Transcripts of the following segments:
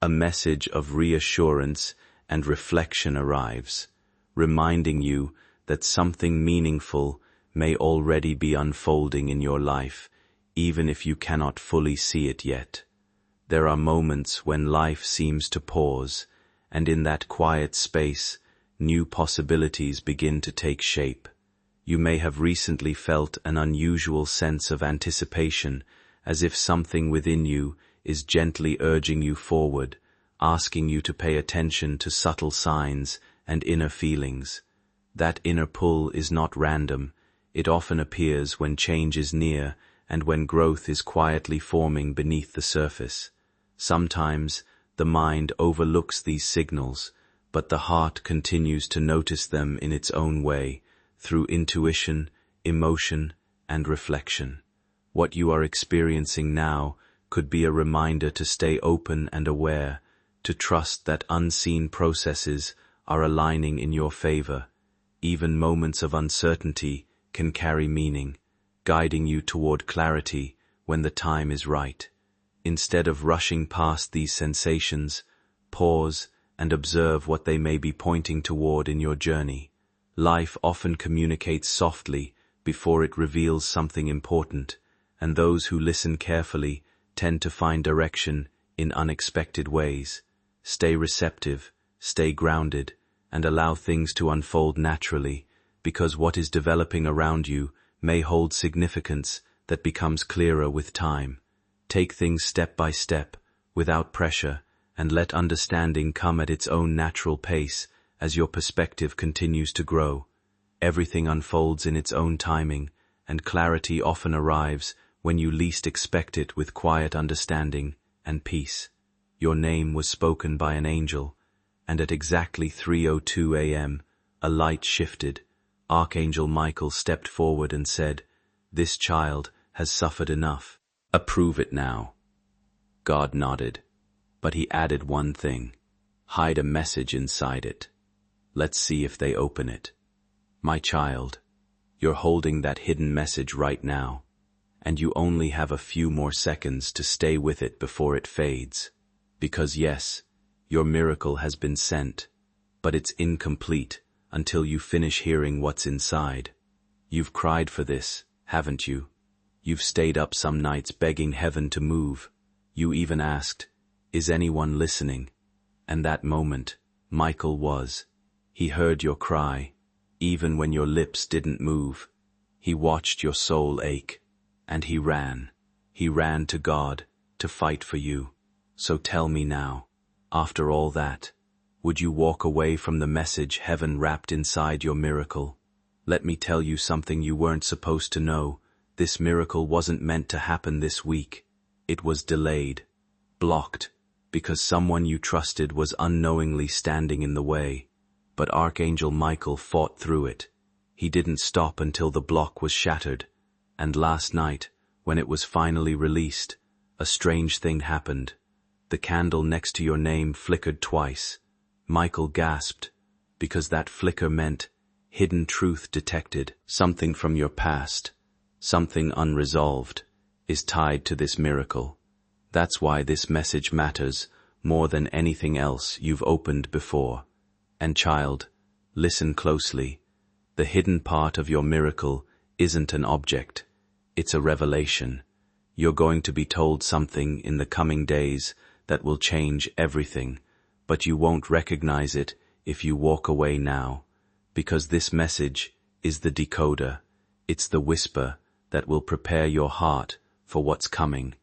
a message of reassurance and reflection arrives, reminding you that something meaningful may already be unfolding in your life, even if you cannot fully see it yet. There are moments when life seems to pause, and in that quiet space, new possibilities begin to take shape. You may have recently felt an unusual sense of anticipation, as if something within you is gently urging you forward, asking you to pay attention to subtle signs and inner feelings. That inner pull is not random. It often appears when change is near and when growth is quietly forming beneath the surface. Sometimes the mind overlooks these signals, but the heart continues to notice them in its own way, through intuition, emotion, and reflection. What you are experiencing now could be a reminder to stay open and aware, to trust that unseen processes are aligning in your favor. Even moments of uncertainty can carry meaning, guiding you toward clarity when the time is right. Instead of rushing past these sensations, pause and observe what they may be pointing toward in your journey. Life often communicates softly before it reveals something important, and those who listen carefully tend to find direction in unexpected ways. Stay receptive, stay grounded, and allow things to unfold naturally, because what is developing around you may hold significance that becomes clearer with time. Take things step by step, without pressure, and let understanding come at its own natural pace as your perspective continues to grow. Everything unfolds in its own timing, and clarity often arrives when you least expect it, with quiet understanding and peace. Your name was spoken by an angel, and at exactly 3:02 a.m., a light shifted. Archangel Michael stepped forward and said, "This child has suffered enough. Approve it now." God nodded, but he added one thing: hide a message inside it. Let's see if they open it. My child, you're holding that hidden message right now, and you only have a few more seconds to stay with it before it fades. Because yes, your miracle has been sent, but it's incomplete until you finish hearing what's inside. You've cried for this, haven't you? You've stayed up some nights begging heaven to move. You even asked, "Is anyone listening?" And that moment, Michael was. He heard your cry, even when your lips didn't move. He watched your soul ache, and he ran. He ran to God to fight for you. So tell me now, after all that, would you walk away from the message heaven wrapped inside your miracle? Let me tell you something you weren't supposed to know. This miracle wasn't meant to happen this week. It was delayed, blocked, because someone you trusted was unknowingly standing in the way. But Archangel Michael fought through it. He didn't stop until the block was shattered. And last night, when it was finally released, a strange thing happened. The candle next to your name flickered twice. Michael gasped, because that flicker meant hidden truth detected. Something from your past, something unresolved, is tied to this miracle. That's why this message matters more than anything else you've opened before. And child, listen closely. The hidden part of your miracle isn't an object. It's a revelation. You're going to be told something in the coming days that will change everything, but you won't recognize it if you walk away now, because this message is the decoder. It's the whisper that will prepare your heart for what's coming.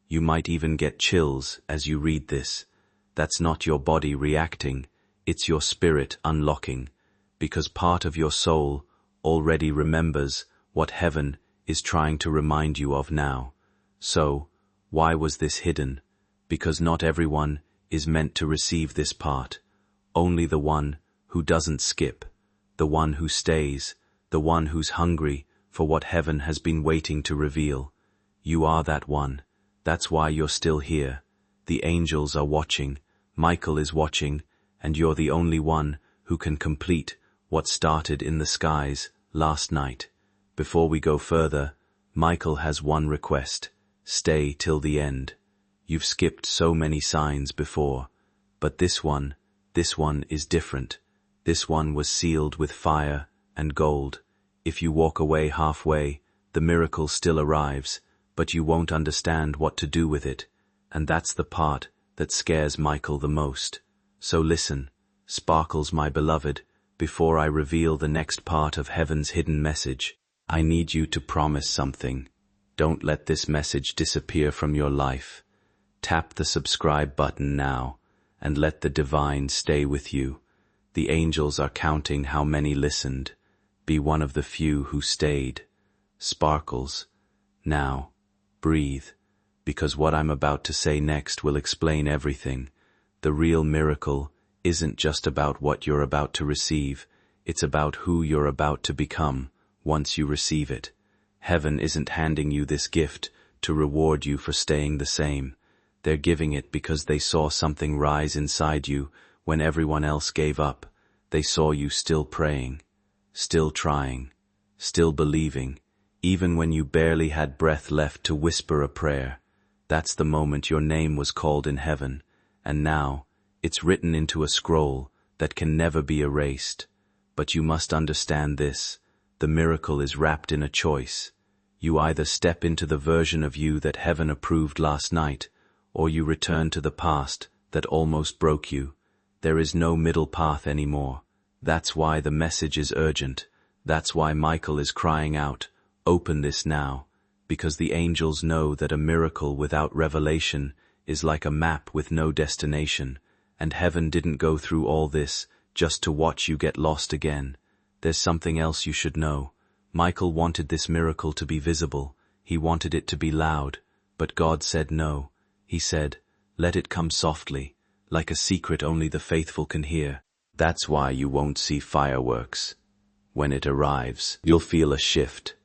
You might even get chills as you read this. That's not your body reacting, it's your spirit unlocking, because part of your soul already remembers what heaven is trying to remind you of now. So, why was this hidden? Because not everyone is meant to receive this part. Only the one who doesn't skip, the one who stays, the one who's hungry for what heaven has been waiting to reveal. You are that one. That's why you're still here. The angels are watching, Michael is watching, and you're the only one who can complete what started in the skies last night. Before we go further, Michael has one request: stay till the end. You've skipped so many signs before, But this one is different. This one was sealed with fire and gold. If you walk away halfway, the miracle still arrives, but you won't understand what to do with it, and that's the part that scares Michael the most. So listen, Sparkles, my beloved, before I reveal the next part of heaven's hidden message, I need you to promise something. Don't let this message disappear from your life. Tap the subscribe button now, and let the divine stay with you. The angels are counting how many listened. Be one of the few who stayed. Sparkles, now, breathe, because what I'm about to say next will explain everything. The real miracle isn't just about what you're about to receive, it's about who you're about to become once you receive it. Heaven isn't handing you this gift to reward you for staying the same. They're giving it because they saw something rise inside you when everyone else gave up. They saw you still praying, still trying, still believing, even when you barely had breath left to whisper a prayer. That's the moment your name was called in heaven, and now it's written into a scroll that can never be erased. But you must understand this. The miracle is wrapped in a choice. You either step into the version of you that heaven approved last night, or you return to the past that almost broke you. There is no middle path anymore. That's why the message is urgent. That's why Michael is crying out, open this now, because the angels know that a miracle without revelation is like a map with no destination. And heaven didn't go through all this just to watch you get lost again. There's something else you should know. Michael wanted this miracle to be visible. He wanted it to be loud. But God said no. He said, let it come softly, like a secret only the faithful can hear. That's why you won't see fireworks. When it arrives, you'll feel a shift.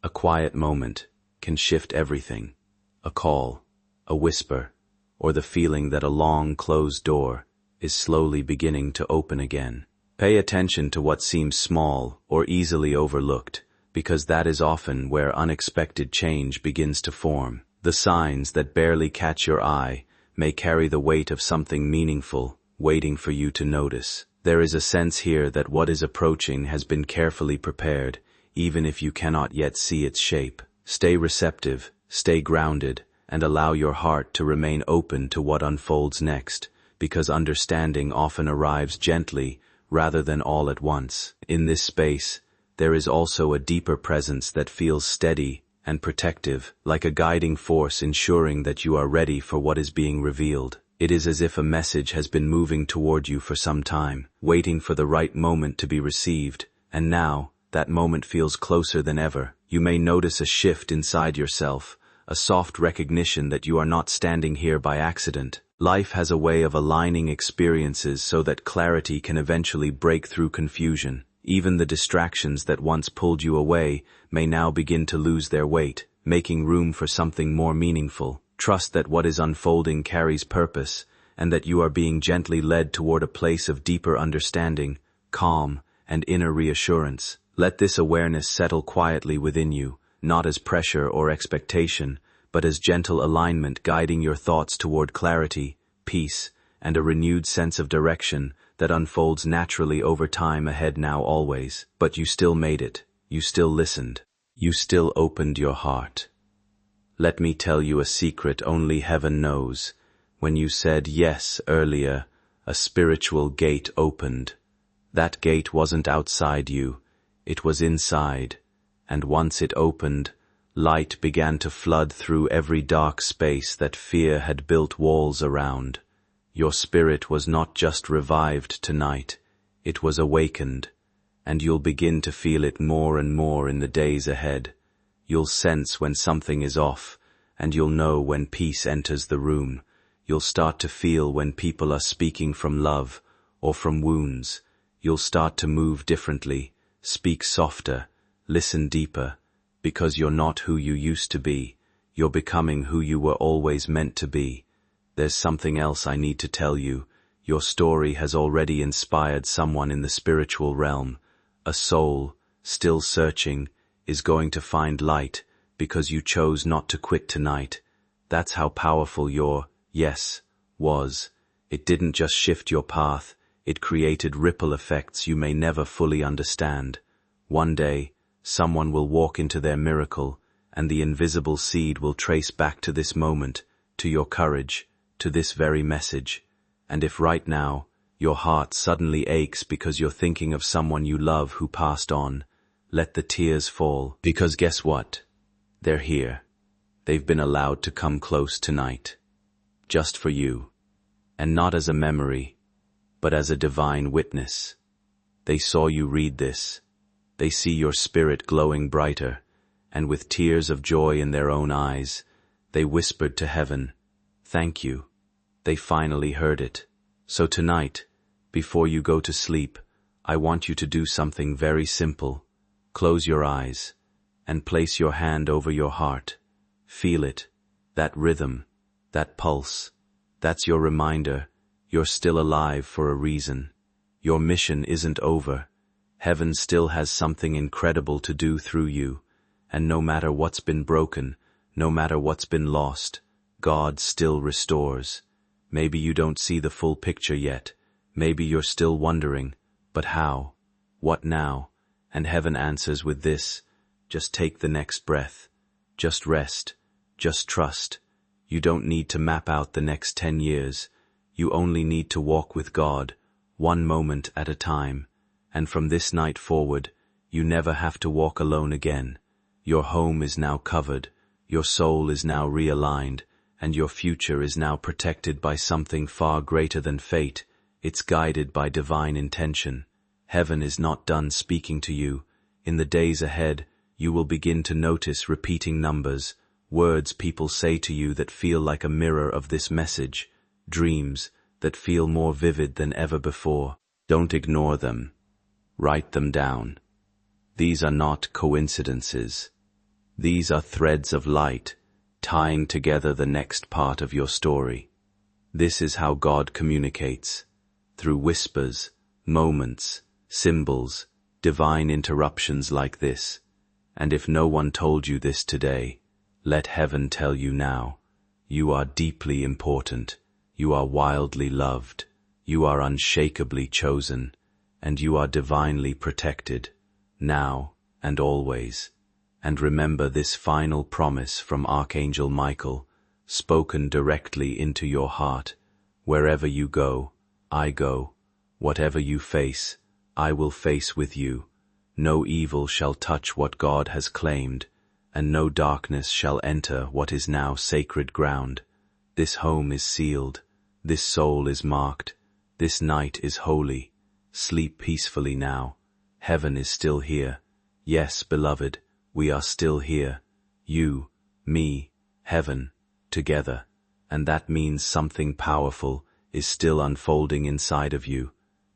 A quiet moment can shift everything. A call, a whisper, or the feeling that a long closed door is slowly beginning to open again. Pay attention to what seems small or easily overlooked, because that is often where unexpected change begins to form. The signs that barely catch your eye may carry the weight of something meaningful, waiting for you to notice. There is a sense here that what is approaching has been carefully prepared, even if you cannot yet see its shape. Stay receptive, stay grounded, and allow your heart to remain open to what unfolds next, because understanding often arrives gently rather than all at once. In this space, there is also a deeper presence that feels steady and protective, like a guiding force ensuring that you are ready for what is being revealed. It is as if a message has been moving toward you for some time, waiting for the right moment to be received, and now, that moment feels closer than ever. You may notice a shift inside yourself, a soft recognition that you are not standing here by accident. Life has a way of aligning experiences so that clarity can eventually break through confusion. Even the distractions that once pulled you away may now begin to lose their weight, making room for something more meaningful. Trust that what is unfolding carries purpose, and that you are being gently led toward a place of deeper understanding, calm, and inner reassurance. Let this awareness settle quietly within you, not as pressure or expectation, but as gentle alignment guiding your thoughts toward clarity, peace, and a renewed sense of direction that unfolds naturally over time ahead now always. But you still made it. You still listened. You still opened your heart. Let me tell you a secret only heaven knows. When you said yes earlier, a spiritual gate opened. That gate wasn't outside you. It was inside. And once it opened, light began to flood through every dark space that fear had built walls around. Your spirit was not just revived tonight, it was awakened, and you'll begin to feel it more and more in the days ahead. You'll sense when something is off, and you'll know when peace enters the room. You'll start to feel when people are speaking from love or from wounds. You'll start to move differently, speak softer, listen deeper, because you're not who you used to be. You're becoming who you were always meant to be. There's something else I need to tell you. Your story has already inspired someone in the spiritual realm. A soul, still searching, is going to find light because you chose not to quit tonight. That's how powerful your yes was. It didn't just shift your path, it created ripple effects you may never fully understand. One day, someone will walk into their miracle, and the invisible seed will trace back to this moment, to your courage, to this very message. And if right now, your heart suddenly aches because you're thinking of someone you love who passed on, let the tears fall, because guess what? They're here. They've been allowed to come close tonight. Just for you. And not as a memory, but as a divine witness. They saw you read this. They see your spirit glowing brighter, and with tears of joy in their own eyes, they whispered to heaven, "Thank you." They finally heard it. So tonight, before you go to sleep, I want you to do something very simple. Close your eyes, and place your hand over your heart. Feel it, that rhythm, that pulse. That's your reminder, you're still alive for a reason. Your mission isn't over. Heaven still has something incredible to do through you, and no matter what's been broken, no matter what's been lost, God still restores. Maybe you don't see the full picture yet. Maybe you're still wondering, but how? What now? And heaven answers with this: just take the next breath. Just rest. Just trust. You don't need to map out the next 10 years. You only need to walk with God, one moment at a time. And from this night forward, you never have to walk alone again. Your home is now covered, your soul is now realigned, and your future is now protected by something far greater than fate. It's guided by divine intention. Heaven is not done speaking to you. In the days ahead, you will begin to notice repeating numbers, words people say to you that feel like a mirror of this message, dreams that feel more vivid than ever before. Don't ignore them. Write them down. These are not coincidences. These are threads of light, tying together the next part of your story. This is how God communicates, through whispers, moments, symbols, divine interruptions like this. And if no one told you this today, let heaven tell you now. You are deeply important. You are wildly loved. You are unshakably chosen. And you are divinely protected, now and always. And remember this final promise from Archangel Michael, spoken directly into your heart. Wherever you go, I go. Whatever you face, I will face with you. No evil shall touch what God has claimed, and no darkness shall enter what is now sacred ground. This home is sealed. This soul is marked. This night is holy. Sleep peacefully now. Heaven is still here. Yes, beloved, we are still here. You, me, heaven, together. And that means something powerful is still unfolding inside of you.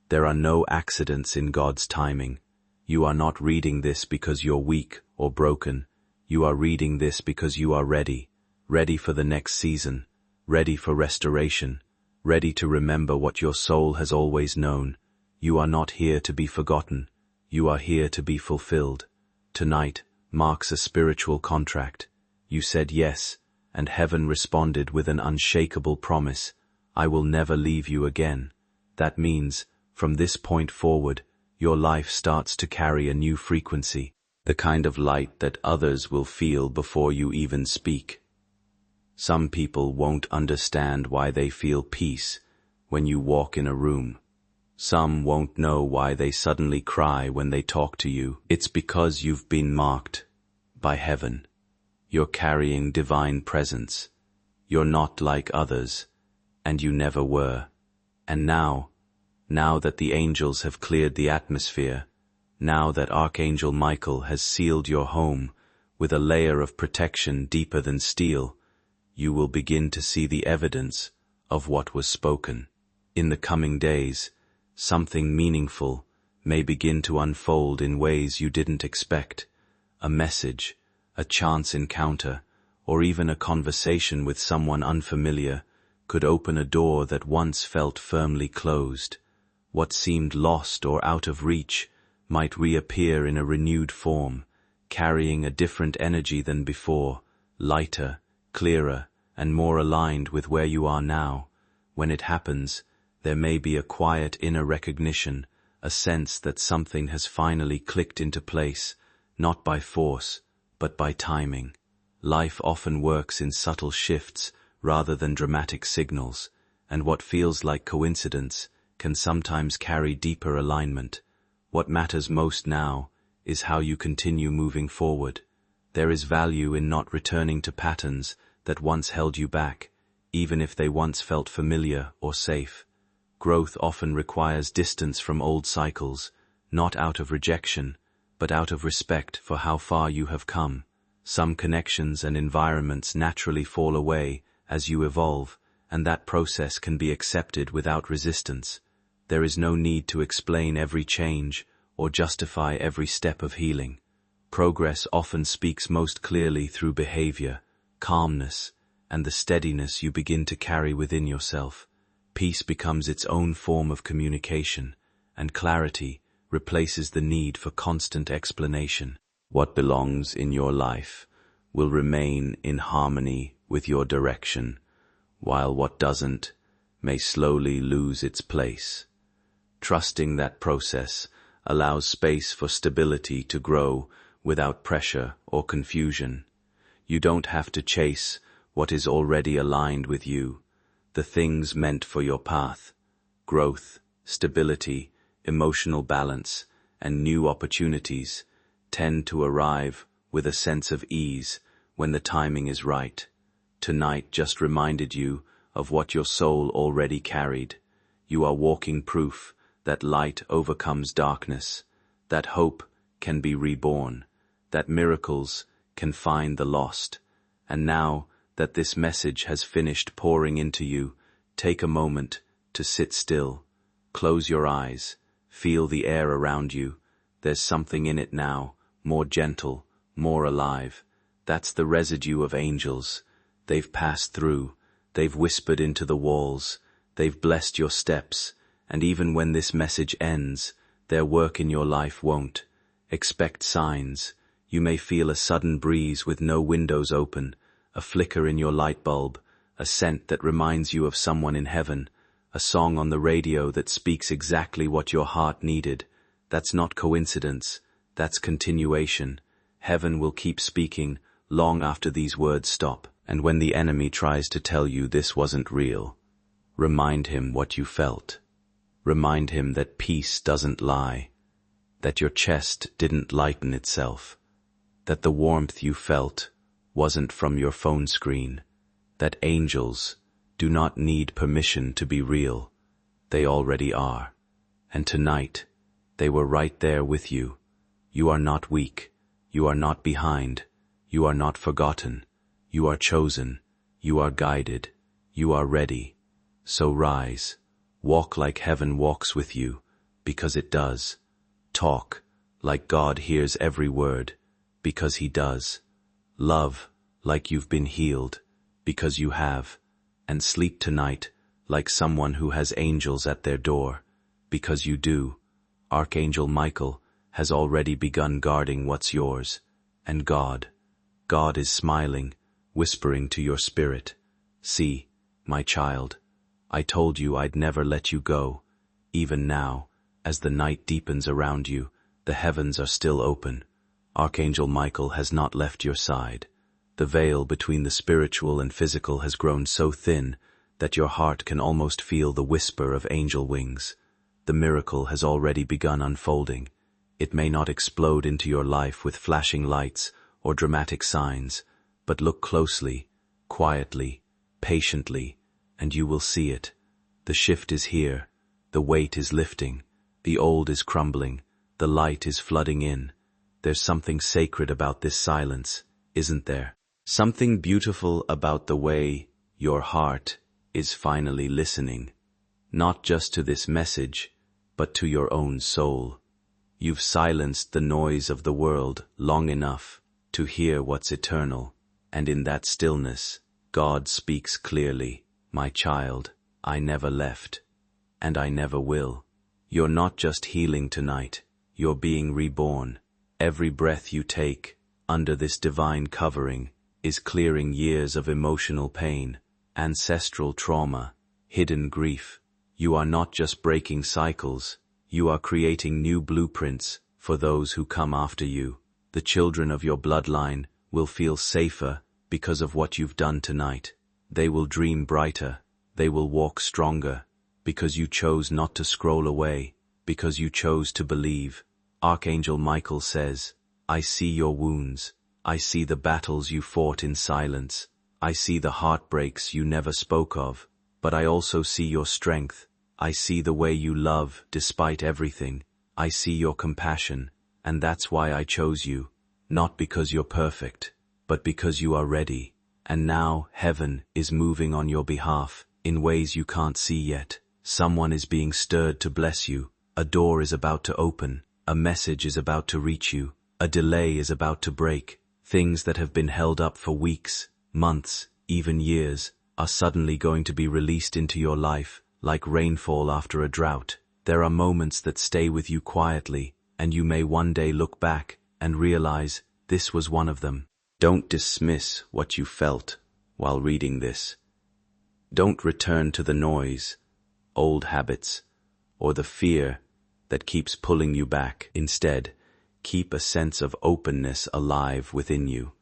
There are no accidents in God's timing. You are not reading this because you're weak or broken. You are reading this because you are ready. Ready for the next season. Ready for restoration. Ready to remember what your soul has always known. You are not here to be forgotten. You are here to be fulfilled. Tonight marks a spiritual contract. You said yes, and heaven responded with an unshakable promise. I will never leave you again. That means, from this point forward, your life starts to carry a new frequency, the kind of light that others will feel before you even speak. Some people won't understand why they feel peace when you walk in a room. Some won't know why they suddenly cry when they talk to you. It's because you've been marked by heaven. You're carrying divine presence. You're not like others, and you never were. And now that the angels have cleared the atmosphere, now that Archangel Michael has sealed your home with a layer of protection deeper than steel, you will begin to see the evidence of what was spoken. In the coming days, something meaningful may begin to unfold in ways you didn't expect. A message, a chance encounter, or even a conversation with someone unfamiliar could open a door that once felt firmly closed. What seemed lost or out of reach might reappear in a renewed form, carrying a different energy than before, lighter, clearer, and more aligned with where you are now. When it happens, there may be a quiet inner recognition, a sense that something has finally clicked into place, not by force, but by timing. Life often works in subtle shifts rather than dramatic signals, and what feels like coincidence can sometimes carry deeper alignment. What matters most now is how you continue moving forward. There is value in not returning to patterns that once held you back, even if they once felt familiar or safe. Growth often requires distance from old cycles, not out of rejection, but out of respect for how far you have come. Some connections and environments naturally fall away as you evolve, and that process can be accepted without resistance. There is no need to explain every change or justify every step of healing. Progress often speaks most clearly through behavior, calmness, and the steadiness you begin to carry within yourself. Peace becomes its own form of communication, and clarity replaces the need for constant explanation. What belongs in your life will remain in harmony with your direction, while what doesn't may slowly lose its place. Trusting that process allows space for stability to grow without pressure or confusion. You don't have to chase what is already aligned with you, the things meant for your path. Growth, stability, emotional balance, and new opportunities tend to arrive with a sense of ease when the timing is right. Tonight just reminded you of what your soul already carried. You are walking proof that light overcomes darkness, that hope can be reborn, that miracles can find the lost. And now that this message has finished pouring into you, take a moment to sit still. Close your eyes, feel the air around you. There's something in it now, more gentle, more alive. That's the residue of angels. They've passed through, they've whispered into the walls, they've blessed your steps, and even when this message ends, their work in your life won't. Expect signs. You may feel a sudden breeze with no windows open, a flicker in your light bulb, a scent that reminds you of someone in heaven, a song on the radio that speaks exactly what your heart needed. That's not coincidence, that's continuation. Heaven will keep speaking long after these words stop. And when the enemy tries to tell you this wasn't real, remind him what you felt. Remind him that peace doesn't lie, that your chest didn't lighten itself, that the warmth you felt wasn't from your phone screen, that angels do not need permission to be real. They already are. And tonight, they were right there with you. You are not weak. You are not behind. You are not forgotten. You are chosen. You are guided. You are ready. So rise. Walk like heaven walks with you, because it does. Talk like God hears every word, because He does. Love like you've been healed, because you have. And sleep tonight like someone who has angels at their door, because you do. Archangel Michael has already begun guarding what's yours. And God is smiling, whispering to your spirit, "See, my child, I told you I'd never let you go." Even now, as the night deepens around you, the heavens are still open. Archangel Michael has not left your side. The veil between the spiritual and physical has grown so thin that your heart can almost feel the whisper of angel wings. The miracle has already begun unfolding. It may not explode into your life with flashing lights or dramatic signs, but look closely, quietly, patiently, and you will see it. The shift is here. The weight is lifting. The old is crumbling. The light is flooding in. There's something sacred about this silence, isn't there? Something beautiful about the way your heart is finally listening, not just to this message, but to your own soul. You've silenced the noise of the world long enough to hear what's eternal, and in that stillness, God speaks clearly, "My child, I never left, and I never will." You're not just healing tonight, you're being reborn. Every breath you take, under this divine covering, is clearing years of emotional pain, ancestral trauma, hidden grief. You are not just breaking cycles, you are creating new blueprints for those who come after you. The children of your bloodline will feel safer because of what you've done tonight. They will dream brighter, they will walk stronger, because you chose not to scroll away, because you chose to believe. Archangel Michael says, I see your wounds, I see the battles you fought in silence, I see the heartbreaks you never spoke of, but I also see your strength. I see the way you love despite everything. I see your compassion, and that's why I chose you, not because you're perfect, but because you are ready. And now heaven is moving on your behalf in ways you can't see yet. Someone is being stirred to bless you. A door is about to open. A message is about to reach you. A delay is about to break. Things that have been held up for weeks, months, even years, are suddenly going to be released into your life, like rainfall after a drought. There are moments that stay with you quietly, and you may one day look back and realize this was one of them. Don't dismiss what you felt while reading this. Don't return to the noise, old habits, or the fear that keeps pulling you back. Instead, keep a sense of openness alive within you.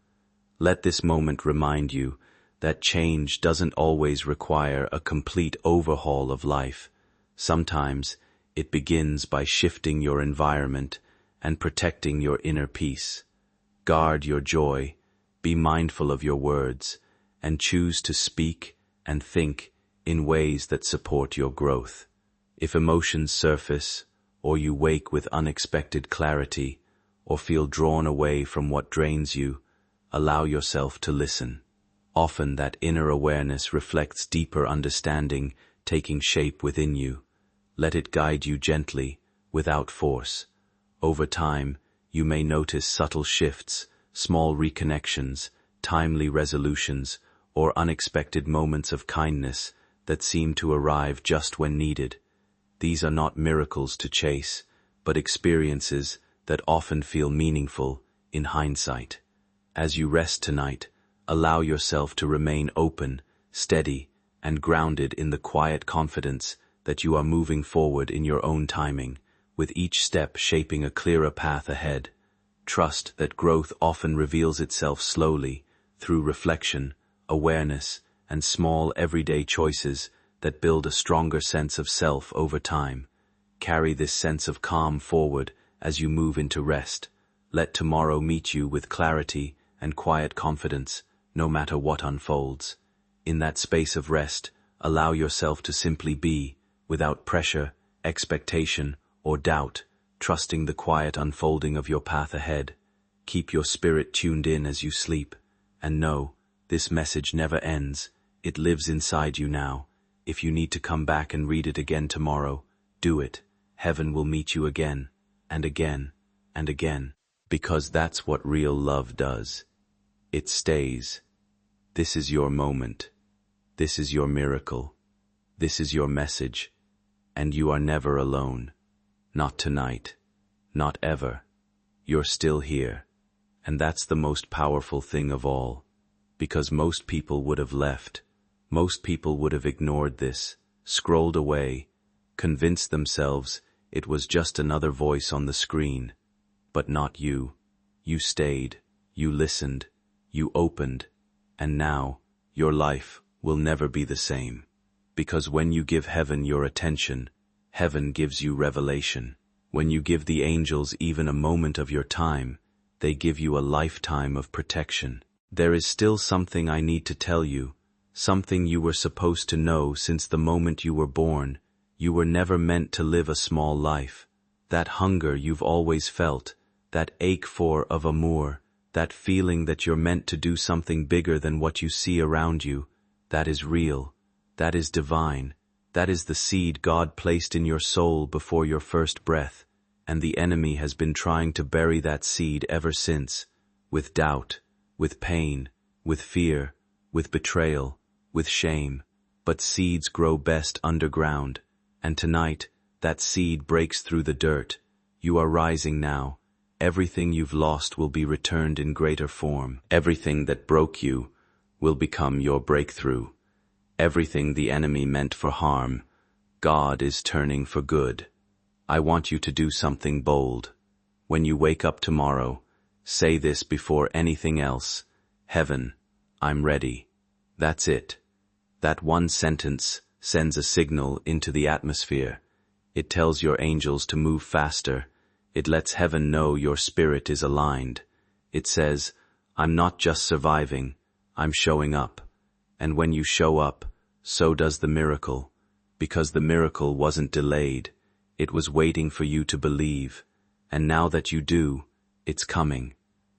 Let this moment remind you that change doesn't always require a complete overhaul of life. Sometimes it begins by shifting your environment and protecting your inner peace. Guard your joy, be mindful of your words, and choose to speak and think in ways that support your growth. If emotions surface, or you wake with unexpected clarity, or feel drawn away from what drains you, allow yourself to listen. Often that inner awareness reflects deeper understanding taking shape within you. Let it guide you gently, without force. Over time, you may notice subtle shifts, small reconnections, timely resolutions, or unexpected moments of kindness that seem to arrive just when needed. These are not miracles to chase, but experiences that often feel meaningful in hindsight. As you rest tonight, allow yourself to remain open, steady, and grounded in the quiet confidence that you are moving forward in your own timing, with each step shaping a clearer path ahead. Trust that growth often reveals itself slowly through reflection, awareness, and small everyday choices that build a stronger sense of self over time. Carry this sense of calm forward as you move into rest. Let tomorrow meet you with clarity and quiet confidence, no matter what unfolds. In that space of rest, allow yourself to simply be, without pressure, expectation, or doubt, trusting the quiet unfolding of your path ahead. Keep your spirit tuned in as you sleep, and know, this message never ends. It lives inside you now. If you need to come back and read it again tomorrow, do it. Heaven will meet you again, and again, and again, because that's what real love does. It stays. This is your moment. This is your miracle. This is your message, and you are never alone. Not tonight. Not ever. You're still here. And that's the most powerful thing of all. Because most people would have left. Most people would have ignored this, scrolled away, convinced themselves it was just another voice on the screen. But not you. You stayed. You listened. You opened. And now, your life will never be the same. Because when you give heaven your attention, heaven gives you revelation. When you give the angels even a moment of your time, they give you a lifetime of protection. There is still something I need to tell you, something you were supposed to know since the moment you were born. You were never meant to live a small life. That hunger you've always felt, that ache for of amour, that feeling that you're meant to do something bigger than what you see around you, that is real. That is divine. That is the seed God placed in your soul before your first breath, and the enemy has been trying to bury that seed ever since, with doubt, with pain, with fear, with betrayal, with shame. But seeds grow best underground, and tonight, that seed breaks through the dirt. You are rising now. Everything you've lost will be returned in greater form. Everything that broke you will become your breakthrough. Everything the enemy meant for harm, God is turning for good. I want you to do something bold. When you wake up tomorrow, say this before anything else: Heaven, I'm ready. That's it. That one sentence sends a signal into the atmosphere. It tells your angels to move faster. It lets heaven know your spirit is aligned. It says, I'm not just surviving, I'm showing up. And when you show up, so does the miracle. Because the miracle wasn't delayed. It was waiting for you to believe. And now that you do, it's coming.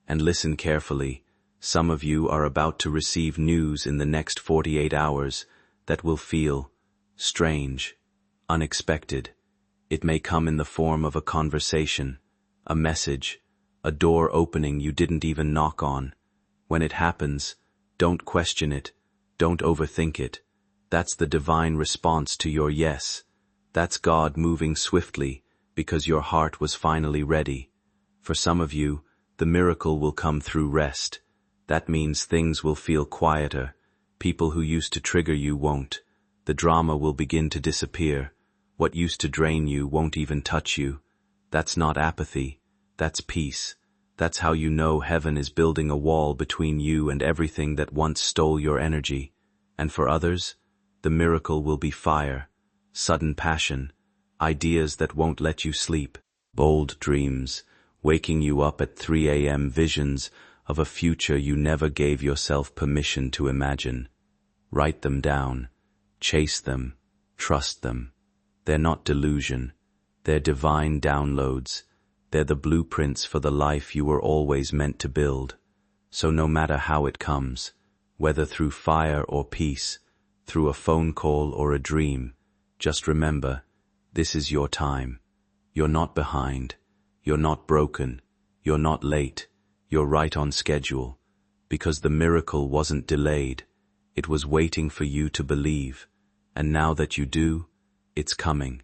And listen carefully. Some of you are about to receive news in the next 48 hours that will feel strange, unexpected. It may come in the form of a conversation, a message, a door opening you didn't even knock on. When it happens, don't question it, don't overthink it. That's the divine response to your yes. That's God moving swiftly because your heart was finally ready. For some of you, the miracle will come through rest. That means things will feel quieter. People who used to trigger you won't. The drama will begin to disappear. What used to drain you won't even touch you. That's not apathy. That's peace. That's how you know heaven is building a wall between you and everything that once stole your energy. And for others, the miracle will be fire, sudden passion, ideas that won't let you sleep, bold dreams, waking you up at 3 a.m. visions of a future you never gave yourself permission to imagine. Write them down, chase them, trust them. They're not delusion, they're divine downloads. They're the blueprints for the life you were always meant to build. So no matter how it comes, whether through fire or peace, through a phone call or a dream, just remember, this is your time. You're not behind. You're not broken. You're not late. You're right on schedule. Because the miracle wasn't delayed. It was waiting for you to believe. And now that you do, it's coming.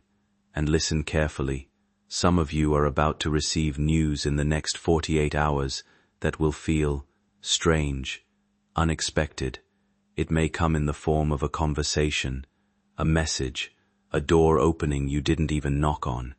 And listen carefully. Some of you are about to receive news in the next 48 hours that will feel strange, unexpected. It may come in the form of a conversation, a message, a door opening you didn't even knock on.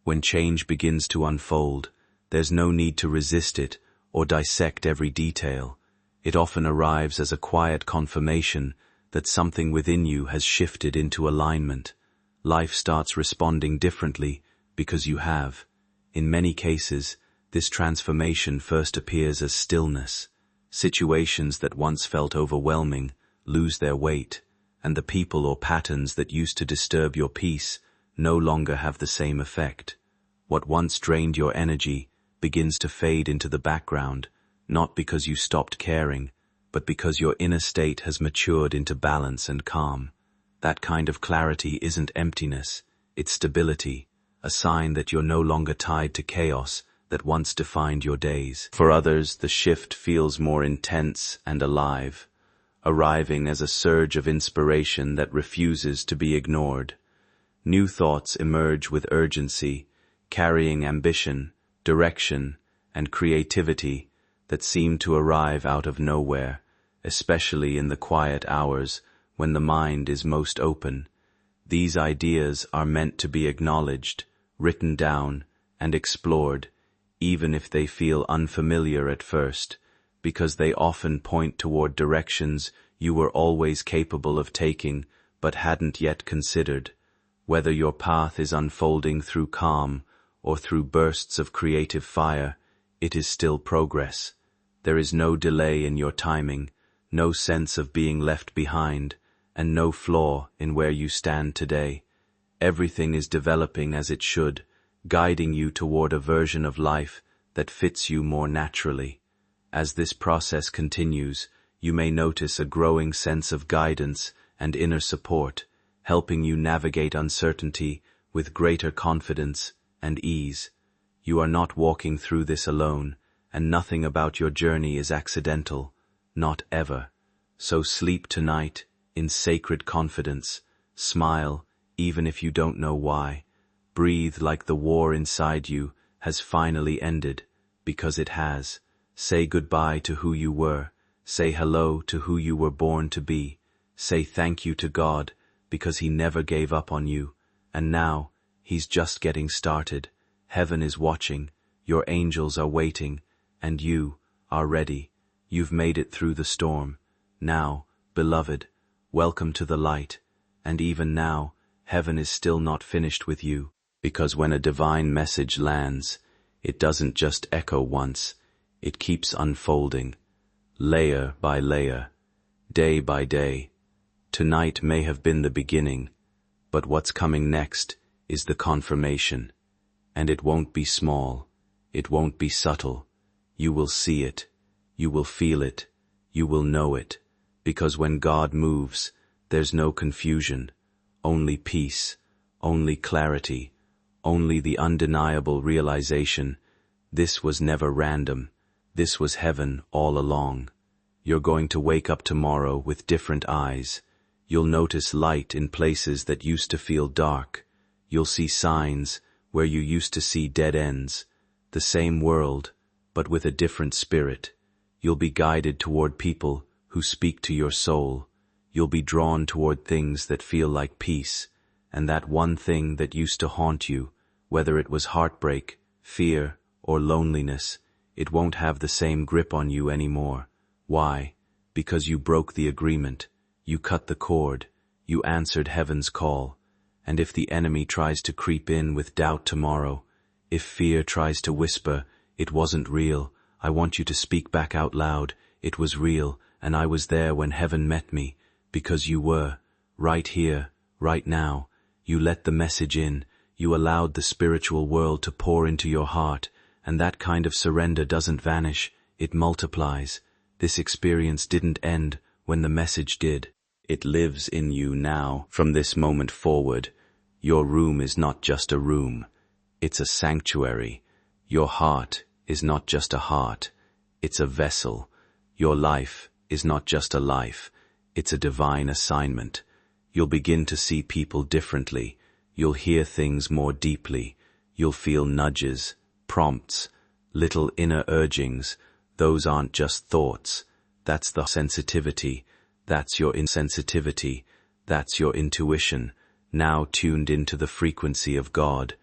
When change begins to unfold, there's no need to resist it or dissect every detail. It often arrives as a quiet confirmation that something within you has shifted into alignment. Life starts responding differently because you have. In many cases, this transformation first appears as stillness. Situations that once felt overwhelming lose their weight, and the people or patterns that used to disturb your peace no longer have the same effect. What once drained your energy begins to fade into the background, not because you stopped caring, but because your inner state has matured into balance and calm. That kind of clarity isn't emptiness, it's stability, a sign that you're no longer tied to chaos that once defined your days. For others, the shift feels more intense and alive, arriving as a surge of inspiration that refuses to be ignored. New thoughts emerge with urgency, carrying ambition, direction, and creativity that seem to arrive out of nowhere, especially in the quiet hours when the mind is most open. These ideas are meant to be acknowledged, written down, and explored, even if they feel unfamiliar at first, because they often point toward directions you were always capable of taking but hadn't yet considered. Whether your path is unfolding through calm or through bursts of creative fire, it is still progress. There is no delay in your timing, no sense of being left behind, and no flaw in where you stand today. Everything is developing as it should, guiding you toward a version of life that fits you more naturally. As this process continues, you may notice a growing sense of guidance and inner support, helping you navigate uncertainty with greater confidence and ease. You are not walking through this alone, and nothing about your journey is accidental, not ever. So sleep tonight in sacred confidence. Smile, even if you don't know why. Breathe like the war inside you has finally ended, because it has. Say goodbye to who you were. Say hello to who you were born to be. Say thank you to God, because He never gave up on you, and now, He's just getting started. Heaven is watching, your angels are waiting, and you are ready. You've made it through the storm. Now, beloved, welcome to the light. And even now, heaven is still not finished with you, because when a divine message lands, it doesn't just echo once, it keeps unfolding, layer by layer, day by day. Tonight may have been the beginning, but what's coming next is the confirmation. And it won't be small, it won't be subtle. You will see it, you will feel it, you will know it, because when God moves, there's no confusion, only peace, only clarity, only the undeniable realization, this was never random, this was heaven all along. You're going to wake up tomorrow with different eyes. You'll notice light in places that used to feel dark. You'll see signs where you used to see dead ends. The same world, but with a different spirit. You'll be guided toward people who speak to your soul. You'll be drawn toward things that feel like peace, and that one thing that used to haunt you, whether it was heartbreak, fear, or loneliness, it won't have the same grip on you anymore. Why? Because you broke the agreement, you cut the cord, you answered heaven's call. And if the enemy tries to creep in with doubt tomorrow, if fear tries to whisper, it wasn't real, I want you to speak back out loud, it was real, and I was there when heaven met me, because you were, right here, right now. You let the message in, you allowed the spiritual world to pour into your heart, and that kind of surrender doesn't vanish, it multiplies. This experience didn't end when the message did. It lives in you now, from this moment forward. Your room is not just a room, it's a sanctuary. Your heart is not just a heart, it's a vessel. Your life is not just a life, it's a divine assignment. You'll begin to see people differently, you'll hear things more deeply, you'll feel nudges, prompts, little inner urgings. Those aren't just thoughts, that's the sensitivity, that's your insensitivity, that's your intuition, now tuned into the frequency of God.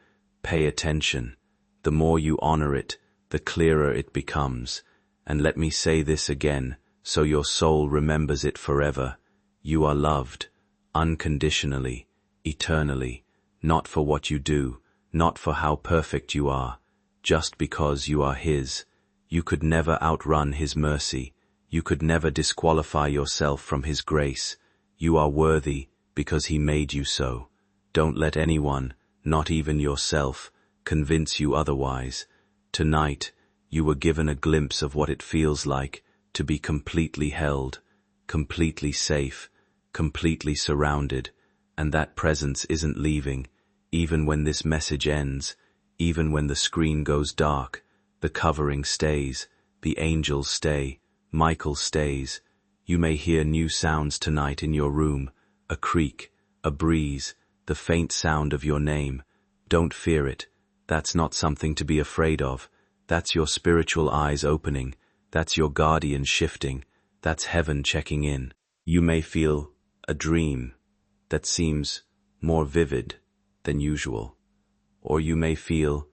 Pay attention. The more you honor it, the clearer it becomes. And let me say this again, so your soul remembers it forever. You are loved, unconditionally, eternally, not for what you do, not for how perfect you are, just because you are His. You could never outrun His mercy. You could never disqualify yourself from His grace. You are worthy because He made you so. Don't let anyone, not even yourself, convince you otherwise. Tonight, you were given a glimpse of what it feels like to be completely held, completely safe, completely surrounded, and that presence isn't leaving, even when this message ends, even when the screen goes dark. The covering stays, the angels stay, Michael stays. You may hear new sounds tonight in your room, a creak, a breeze, the faint sound of your name. Don't fear it. That's not something to be afraid of. That's your spiritual eyes opening. That's your guardian shifting. That's heaven checking in. You may feel a dream that seems more vivid than usual. Or you may feel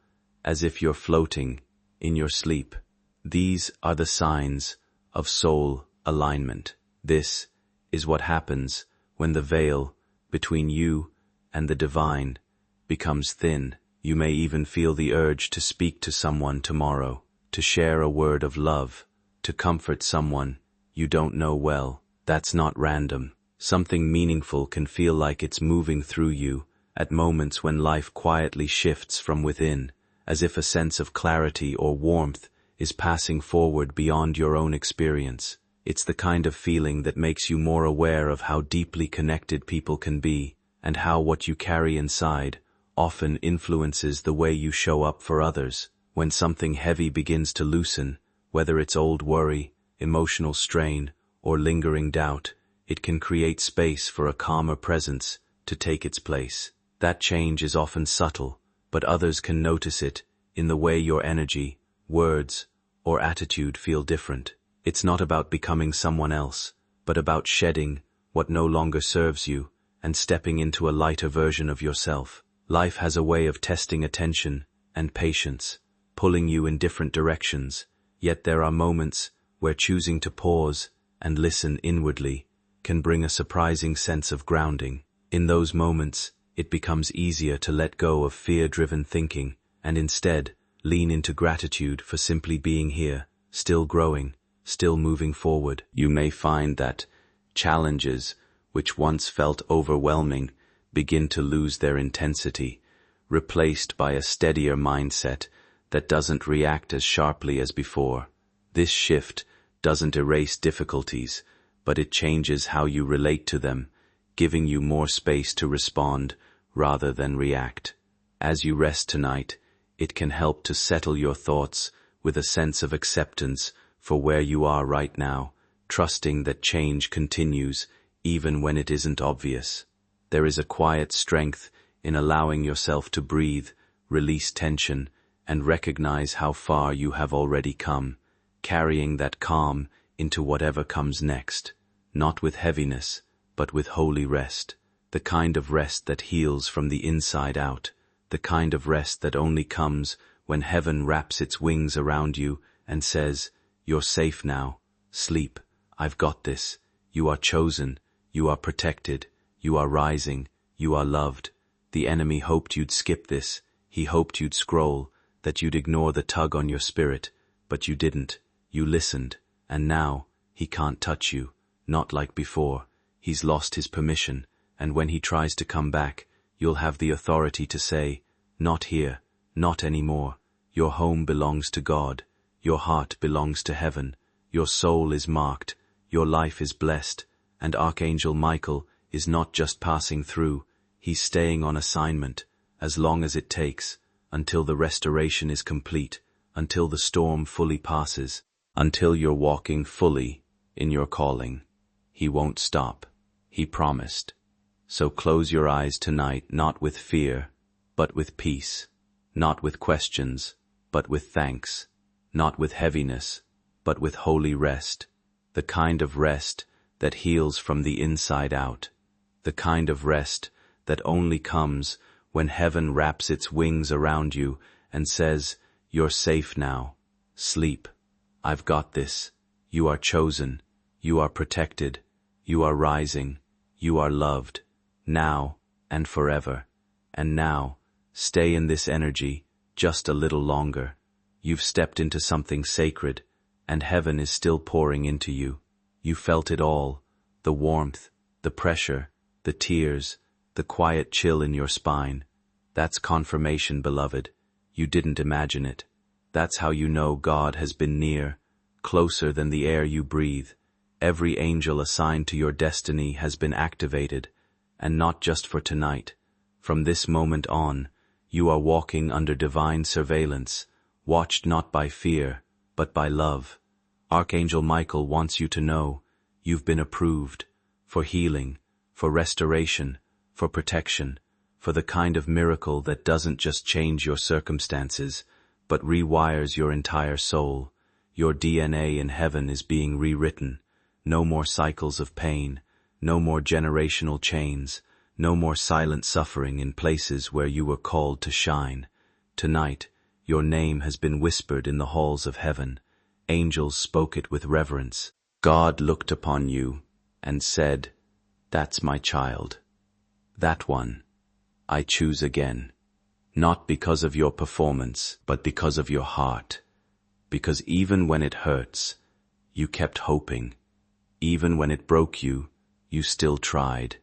as if you're floating in your sleep. These are the signs of soul alignment. This is what happens when the veil between you and the divine becomes thin. You may even feel the urge to speak to someone tomorrow, to share a word of love, to comfort someone you don't know well. That's not random. Something meaningful can feel like it's moving through you at moments when life quietly shifts from within, as if a sense of clarity or warmth is passing forward beyond your own experience. It's the kind of feeling that makes you more aware of how deeply connected people can be, and how what you carry inside often influences the way you show up for others. When something heavy begins to loosen, whether it's old worry, emotional strain, or lingering doubt, it can create space for a calmer presence to take its place. That change is often subtle, but others can notice it in the way your energy, words, or attitude feel different. It's not about becoming someone else, but about shedding what no longer serves you, and stepping into a lighter version of yourself. Life has a way of testing attention and patience, pulling you in different directions, yet there are moments where choosing to pause and listen inwardly can bring a surprising sense of grounding. In those moments, it becomes easier to let go of fear-driven thinking and instead lean into gratitude for simply being here, still growing, still moving forward. You may find that challenges, which once felt overwhelming, begin to lose their intensity, replaced by a steadier mindset that doesn't react as sharply as before. This shift doesn't erase difficulties, but it changes how you relate to them, giving you more space to respond rather than react. As you rest tonight, it can help to settle your thoughts with a sense of acceptance for where you are right now, trusting that change continues even when it isn't obvious. There is a quiet strength in allowing yourself to breathe, release tension, and recognize how far you have already come, carrying that calm into whatever comes next, not with heaviness, but with holy rest, the kind of rest that heals from the inside out, the kind of rest that only comes when heaven wraps its wings around you and says, "You're safe now. Sleep. I've got this. You are chosen. You are protected. You are rising. You are loved." The enemy hoped you'd skip this. He hoped you'd scroll, that you'd ignore the tug on your spirit, but you didn't. You listened, and now he can't touch you, not like before. He's lost his permission, and when he tries to come back, you'll have the authority to say, "Not here, not anymore. Your home belongs to God. Your heart belongs to heaven. Your soul is marked. Your life is blessed. And Archangel Michael is not just passing through, he's staying on assignment, as long as it takes, until the restoration is complete, until the storm fully passes, until you're walking fully in your calling. He won't stop. He promised. So close your eyes tonight, not with fear, but with peace, not with questions, but with thanks, not with heaviness, but with holy rest, the kind of rest that heals from the inside out, the kind of rest that only comes when heaven wraps its wings around you and says, "You're safe now. Sleep. I've got this. You are chosen. You are protected. You are rising. You are loved. Now and forever. And now, stay in this energy just a little longer. You've stepped into something sacred, and heaven is still pouring into you. You felt it all, the warmth, the pressure, the tears, the quiet chill in your spine. That's confirmation, beloved. You didn't imagine it. That's how you know God has been near, closer than the air you breathe. Every angel assigned to your destiny has been activated, and not just for tonight. From this moment on, you are walking under divine surveillance, watched not by fear, but by love. Archangel Michael wants you to know you've been approved for healing, for restoration, for protection, for the kind of miracle that doesn't just change your circumstances, but rewires your entire soul. Your DNA in heaven is being rewritten. No more cycles of pain, no more generational chains, no more silent suffering in places where you were called to shine. Tonight, your name has been whispered in the halls of heaven. Angels spoke it with reverence. God looked upon you and said, "That's my child. That one. I choose again. Not because of your performance, but because of your heart. Because even when it hurts, you kept hoping. Even when it broke you, you still tried.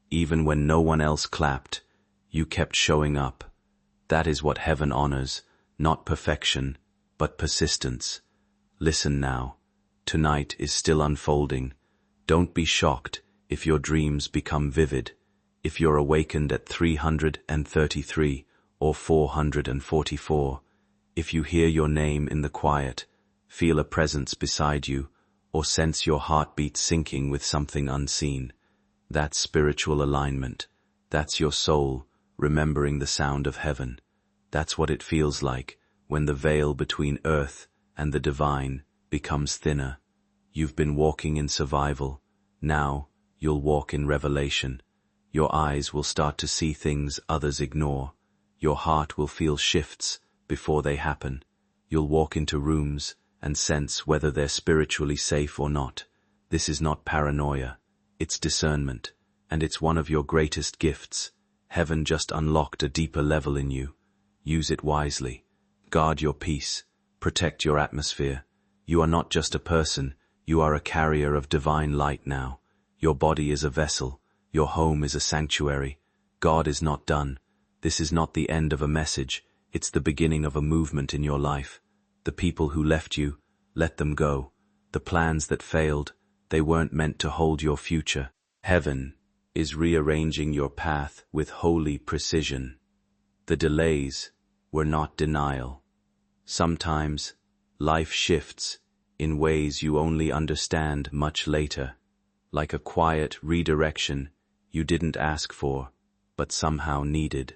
Even when no one else clapped, you kept showing up. That is what heaven honors, not perfection, but persistence. Listen now. Tonight is still unfolding. Don't be shocked if your dreams become vivid, if you're awakened at 333 or 444, if you hear your name in the quiet, feel a presence beside you, or sense your heartbeat syncing with something unseen. That's spiritual alignment. That's your soul remembering the sound of heaven. That's what it feels like when the veil between earth and the divine becomes thinner. You've been walking in survival. Now, you'll walk in revelation. Your eyes will start to see things others ignore. Your heart will feel shifts before they happen. You'll walk into rooms and sense whether they're spiritually safe or not. This is not paranoia. It's discernment, and it's one of your greatest gifts. Heaven just unlocked a deeper level in you. Use it wisely. Guard your peace. Protect your atmosphere. You are not just a person, you are a carrier of divine light now. Your body is a vessel. Your home is a sanctuary. God is not done. This is not the end of a message. It's the beginning of a movement in your life. The people who left you, let them go. The plans that failed, they weren't meant to hold your future. Heaven is rearranging your path with holy precision. The delays were not denial. Sometimes, life shifts in ways you only understand much later, like a quiet redirection you didn't ask for, but somehow needed.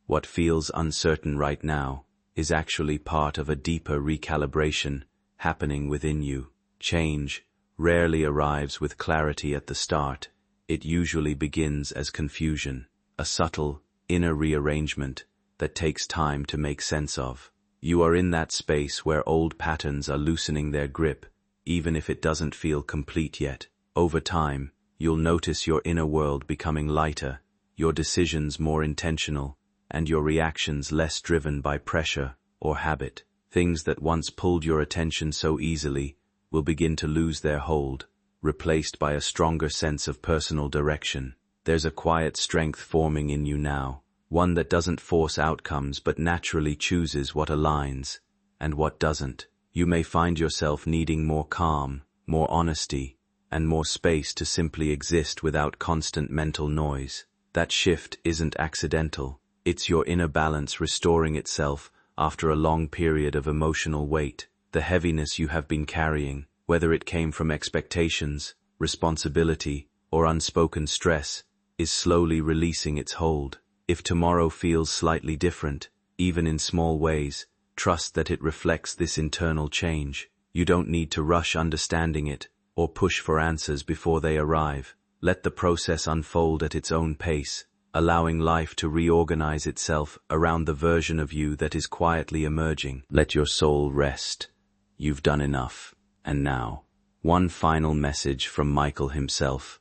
What feels uncertain right now is actually part of a deeper recalibration happening within you. Change rarely arrives with clarity at the start. It usually begins as confusion, a subtle, inner rearrangement that takes time to make sense of. You are in that space where old patterns are loosening their grip, even if it doesn't feel complete yet. Over time, you'll notice your inner world becoming lighter, your decisions more intentional, and your reactions less driven by pressure or habit. Things that once pulled your attention so easily will begin to lose their hold, replaced by a stronger sense of personal direction. There's a quiet strength forming in you now, one that doesn't force outcomes but naturally chooses what aligns and what doesn't. You may find yourself needing more calm, more honesty, and more space to simply exist without constant mental noise. That shift isn't accidental. It's your inner balance restoring itself after a long period of emotional weight. The heaviness you have been carrying, whether it came from expectations, responsibility, or unspoken stress, is slowly releasing its hold. If tomorrow feels slightly different, even in small ways, trust that it reflects this internal change. You don't need to rush understanding it or push for answers before they arrive. Let the process unfold at its own pace, allowing life to reorganize itself around the version of you that is quietly emerging. Let your soul rest. You've done enough. And now, one final message from Michael himself.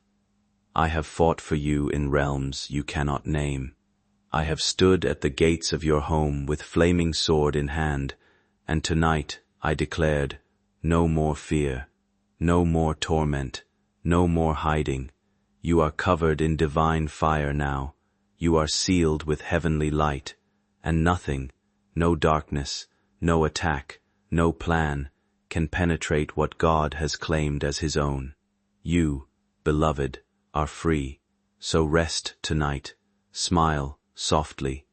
I have fought for you in realms you cannot name. I have stood at the gates of your home with flaming sword in hand, and tonight I declared, no more fear, no more torment, no more hiding. You are covered in divine fire now. You are sealed with heavenly light, and nothing, no darkness, no attack, no plan, can penetrate what God has claimed as His own. You, beloved, are free, so rest tonight, smile softly,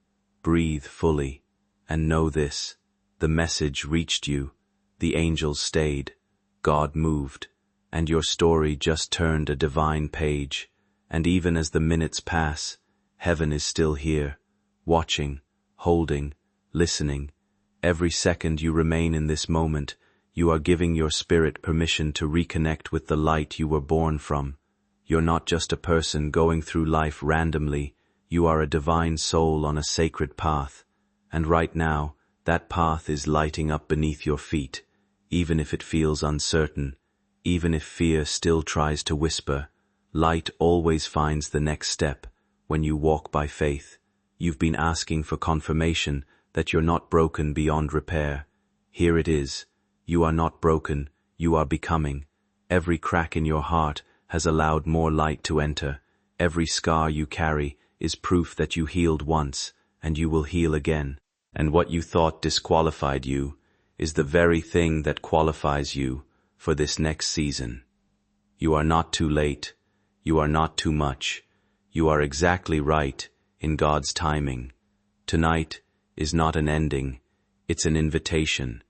breathe fully, and know this, the message reached you, the angels stayed, God moved, and your story just turned a divine page, and even as the minutes pass, heaven is still here, watching, holding, listening. Every second you remain in this moment, you are giving your spirit permission to reconnect with the light you were born from. You're not just a person going through life randomly, you are a divine soul on a sacred path, and right now, that path is lighting up beneath your feet, even if it feels uncertain, even if fear still tries to whisper. Light always finds the next step when you walk by faith. You've been asking for confirmation that you're not broken beyond repair. Here it is. You are not broken, you are becoming. Every crack in your heart has allowed more light to enter. Every scar you carry is proof that you healed once, and you will heal again. And what you thought disqualified you is the very thing that qualifies you for this next season. You are not too late. You are not too much. You are exactly right in God's timing. Tonight is not an ending. It's an invitation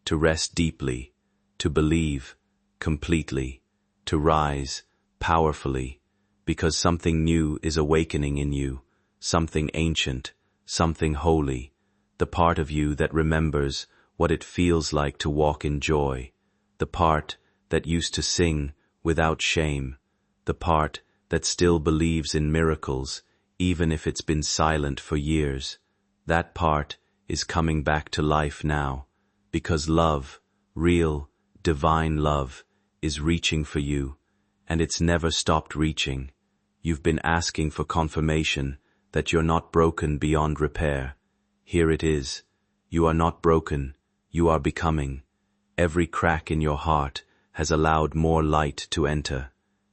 to rest deeply, to believe completely, to rise powerfully, because something new is awakening in you, something ancient, something holy, the part of you that remembers what it feels like to walk in joy, the part that used to sing without shame, the part that still believes in miracles, even if it's been silent for years. That part is coming back to life now, because love, real, divine love, is reaching for you, and it's never stopped reaching. You've been asking for confirmation that you're not broken beyond repair. Here it is. You are not broken, you are becoming. Every crack in your heart has allowed more light to enter.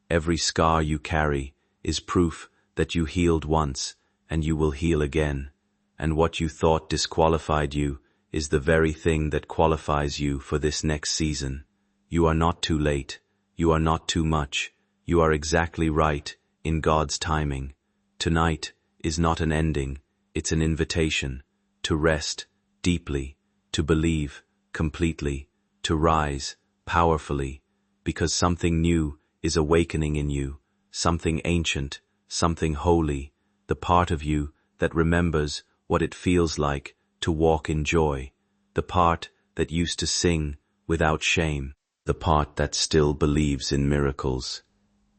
Every scar you carry is proof that you healed once and you will heal again. And what you thought disqualified you is the very thing that qualifies you for this next season. You are not too late. You are not too much. You are exactly right in God's timing. Tonight is not an ending. It's an invitation to rest deeply, to believe completely, to rise powerfully, because something new is awakening in you, something ancient, something holy, the part of you that remembers what it feels like to walk in joy, the part that used to sing without shame, the part that still believes in miracles,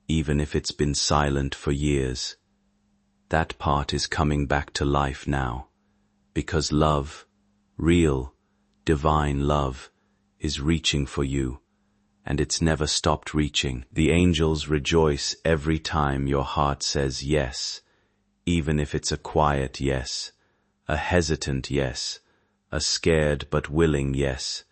even if it's been silent for years. That part is coming back to life now, because love, real, divine love, is reaching for you, and it's never stopped reaching. The angels rejoice every time your heart says yes, even if it's a quiet yes, a hesitant yes, a scared but willing yes,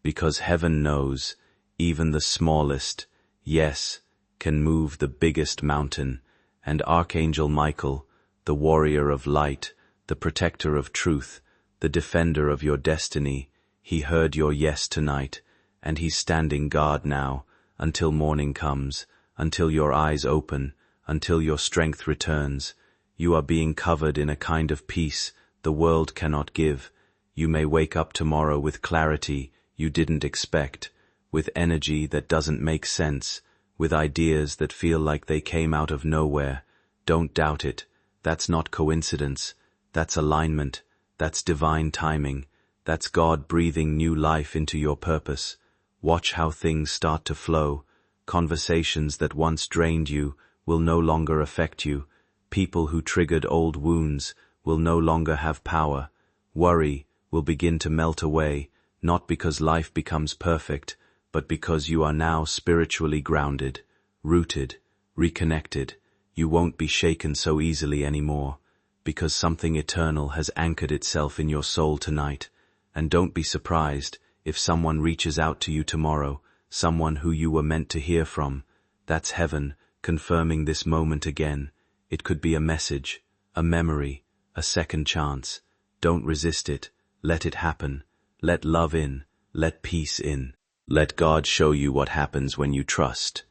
because heaven knows even the smallest yes can move the biggest mountain, and Archangel Michael, the warrior of light, the protector of truth, the defender of your destiny, he heard your yes tonight, and he's standing guard now, until morning comes, until your eyes open, until your strength returns. You are being covered in a kind of peace the world cannot give. You may wake up tomorrow with clarity you didn't expect, with energy that doesn't make sense, with ideas that feel like they came out of nowhere. Don't doubt it. That's not coincidence. That's alignment. That's divine timing. That's God breathing new life into your purpose. Watch how things start to flow. Conversations that once drained you will no longer affect you. People who triggered old wounds will no longer have power. Worry will begin to melt away, not because life becomes perfect, but because you are now spiritually grounded, rooted, reconnected. You won't be shaken so easily anymore, because something eternal has anchored itself in your soul tonight. And don't be surprised if someone reaches out to you tomorrow, someone who you were meant to hear from. That's heaven confirming this moment again. It could be a message, a memory, a second chance. Don't resist it. Let it happen. Let love in. Let peace in. Let God show you what happens when you trust.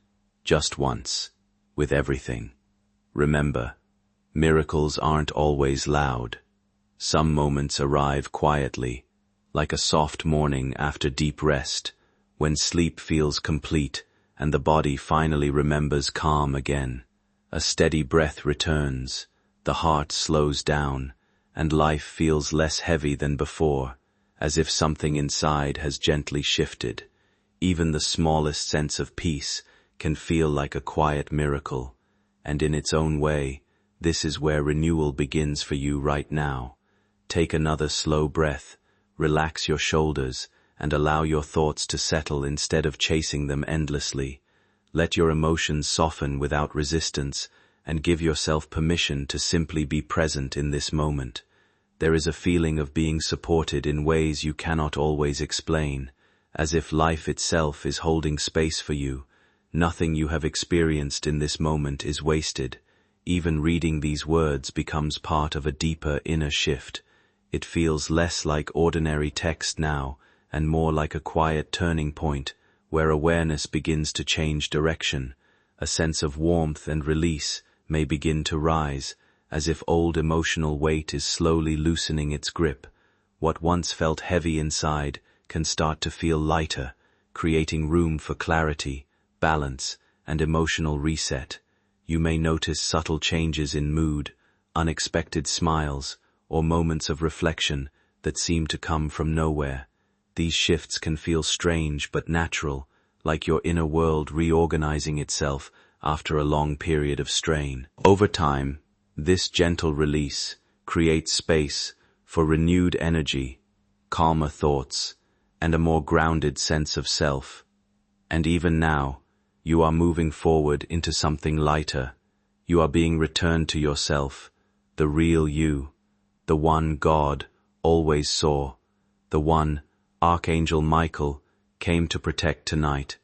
Just once. With everything. Remember, miracles aren't always loud. Some moments arrive quietly, like a soft morning after deep rest, when sleep feels complete and the body finally remembers calm again. A steady breath returns, the heart slows down, and life feels less heavy than before, as if something inside has gently shifted. Even the smallest sense of peace can feel like a quiet miracle, and in its own way, this is where renewal begins for you right now. Take another slow breath, relax your shoulders, and allow your thoughts to settle instead of chasing them endlessly. Let your emotions soften without resistance, and give yourself permission to simply be present in this moment. There is a feeling of being supported in ways you cannot always explain, as if life itself is holding space for you. Nothing you have experienced in this moment is wasted. Even reading these words becomes part of a deeper inner shift. It feels less like ordinary text now, and more like a quiet turning point, where awareness begins to change direction. A sense of warmth and release may begin to rise, as if old emotional weight is slowly loosening its grip. What once felt heavy inside can start to feel lighter, creating room for clarity, balance, and emotional reset. You may notice subtle changes in mood, unexpected smiles, or moments of reflection that seem to come from nowhere. These shifts can feel strange but natural, like your inner world reorganizing itself after a long period of strain. Over time, this gentle release creates space for renewed energy, calmer thoughts, and a more grounded sense of self. And even now, you are moving forward into something lighter. You are being returned to yourself, the real you, the one God always saw, the one Archangel Michael came to protect tonight.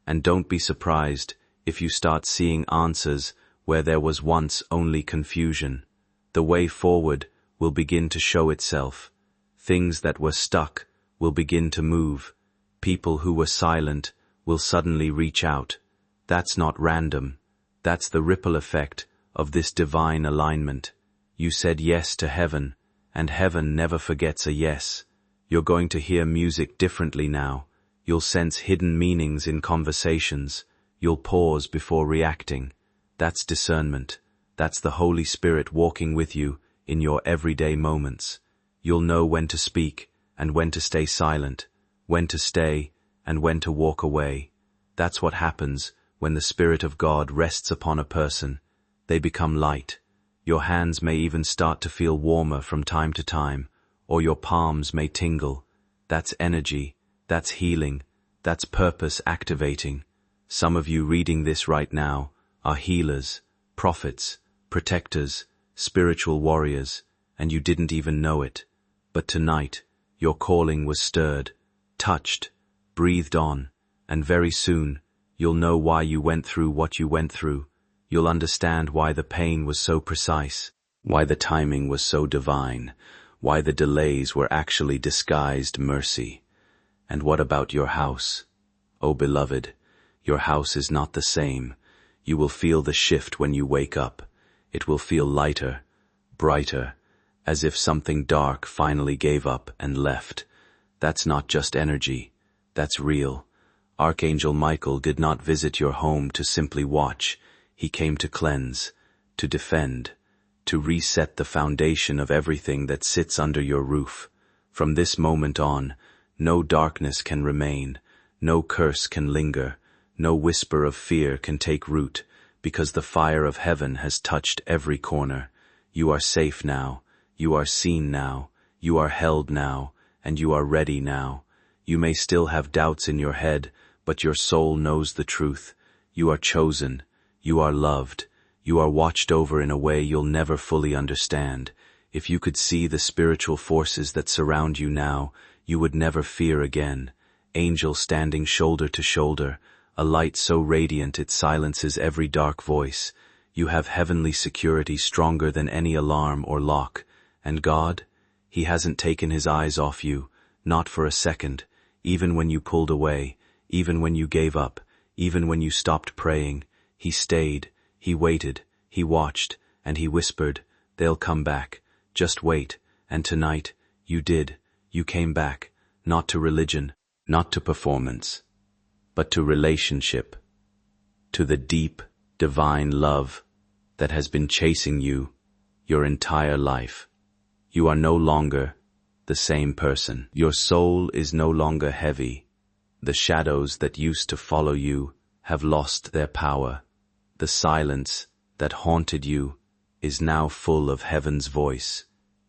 And don't be surprised if you start seeing answers where there was once only confusion. The way forward will begin to show itself. Things that were stuck will begin to move. People who were silent will suddenly reach out. That's not random. That's the ripple effect of this divine alignment. You said yes to heaven, and heaven never forgets a yes. You're going to hear music differently now. You'll sense hidden meanings in conversations. You'll pause before reacting. That's discernment. That's the Holy Spirit walking with you in your everyday moments. You'll know when to speak and when to stay silent, when to stay and when to walk away. That's what happens when the Spirit of God rests upon a person. They become light. Your hands may even start to feel warmer from time to time, or your palms may tingle. That's energy. That's healing. That's purpose activating. Some of you reading this right now are healers, prophets, protectors, spiritual warriors, and you didn't even know it. But tonight, your calling was stirred, touched, breathed on, and very soon, you'll know why you went through what you went through. You'll understand why the pain was so precise, why the timing was so divine, why the delays were actually disguised mercy. And what about your house? Oh, beloved, your house is not the same. You will feel the shift when you wake up. It will feel lighter, brighter, as if something dark finally gave up and left. That's not just energy. That's real. Archangel Michael did not visit your home to simply watch. He came to cleanse, to defend, to reset the foundation of everything that sits under your roof. From this moment on, no darkness can remain, no curse can linger, no whisper of fear can take root, because the fire of heaven has touched every corner. You are safe now, you are seen now, you are held now, and you are ready now. You may still have doubts in your head, but your soul knows the truth. You are chosen, you are loved, you are watched over in a way you'll never fully understand. If you could see the spiritual forces that surround you now, you would never fear again. Angels standing shoulder to shoulder, a light so radiant it silences every dark voice. You have heavenly security stronger than any alarm or lock. And God? He hasn't taken his eyes off you, not for a second, even when you pulled away, even when you gave up, even when you stopped praying. He stayed, he waited, he watched, and he whispered, "They'll come back. Just wait." And tonight, you did. You came back, not to religion, not to performance, but to relationship, to the deep, divine love that has been chasing you your entire life. You are no longer the same person. Your soul is no longer heavy. The shadows that used to follow you have lost their power. The silence that haunted you is now full of heaven's voice.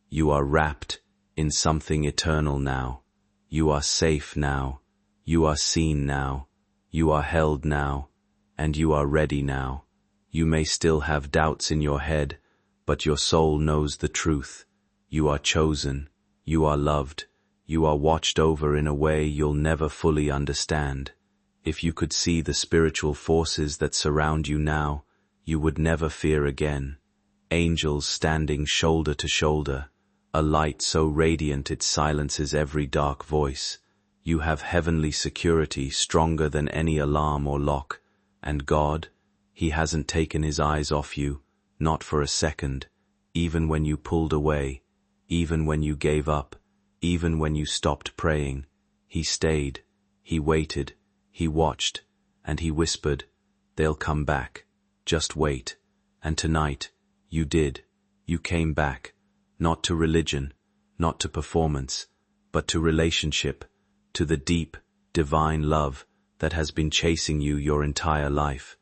You are wrapped in something eternal now. You are safe now. You are seen now. You are held now. And you are ready now. You may still have doubts in your head, but your soul knows the truth. You are chosen. You are loved. You are watched over in a way you'll never fully understand. If you could see the spiritual forces that surround you now, you would never fear again. Angels standing shoulder to shoulder, a light so radiant it silences every dark voice. You have heavenly security stronger than any alarm or lock. And God, he hasn't taken his eyes off you, not for a second, even when you pulled away, even when you gave up, even when you stopped praying. He stayed, he waited, he watched, and he whispered, "They'll come back. Just wait." And tonight, you did. You came back, not to religion, not to performance, but to relationship, to the deep, divine love that has been chasing you your entire life.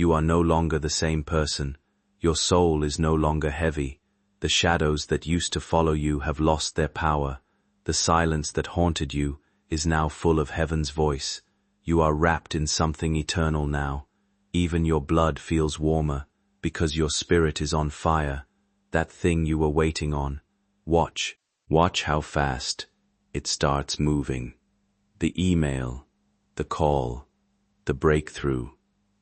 You are no longer the same person. Your soul is no longer heavy. The shadows that used to follow you have lost their power. The silence that haunted you is now full of heaven's voice. You are wrapped in something eternal now. Even your blood feels warmer, because your spirit is on fire. That thing you were waiting on. Watch how fast it starts moving. The email, the call, the breakthrough,